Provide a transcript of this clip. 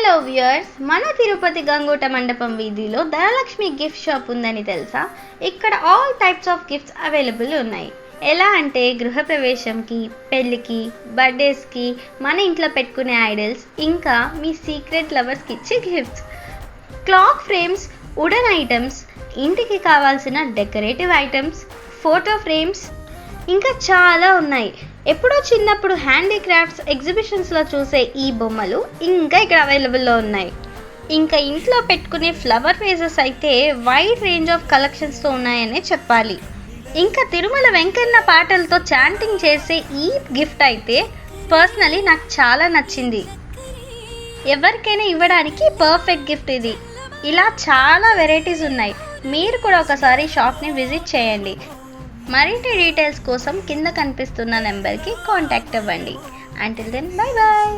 Hello viewers, మన తిరుపతి గంగోట మండపం వీధిలో ధనలక్ష్మి గిఫ్ట్ షాప్ ఉందని తెలుసా? ఇక్కడ all types of gifts available ఉన్నాయి. ఎలా అంటే గృహప్రవేశంకి, పెళ్ళికి, బర్త్డేస్కి, మన ఇంట్లో పెట్టుకునే ఐడల్స్, ఇంకా మీ సీక్రెట్ లవర్స్కి ఇచ్చే gifts, clock frames, wooden items, ఇంటికి కావాల్సిన డెకరేటివ్ ఐటమ్స్, ఫోటో ఫ్రేమ్స్, ఇంకా చాలా ఉన్నాయి. ఎప్పుడో చిన్నప్పుడు హ్యాండీక్రాఫ్ట్స్ ఎగ్జిబిషన్స్లో చూసే ఈ బొమ్మలు ఇంకా ఇక్కడ అవైలబుల్లో ఉన్నాయి. ఇంకా ఇంట్లో పెట్టుకునే ఫ్లవర్ వేజెస్ అయితే వైడ్ రేంజ్ ఆఫ్ కలెక్షన్స్తో ఉన్నాయనే చెప్పాలి. ఇంకా తిరుమల వెంకన్న పాటలతో చాంటింగ్ చేసే ఈ గిఫ్ట్ అయితే పర్సనలీ నాకు చాలా నచ్చింది. ఎవరికైనా ఇవ్వడానికి పర్ఫెక్ట్ గిఫ్ట్ ఇది. ఇలా చాలా వెరైటీస్ ఉన్నాయి. మీరు కూడా ఒకసారి షాప్ని విజిట్ చేయండి. మరిన్ని డీటెయిల్స్ కోసం కింద కనిపిస్తున్న నెంబర్కి కాంటాక్ట్ అవ్వండి. Until then, bye bye.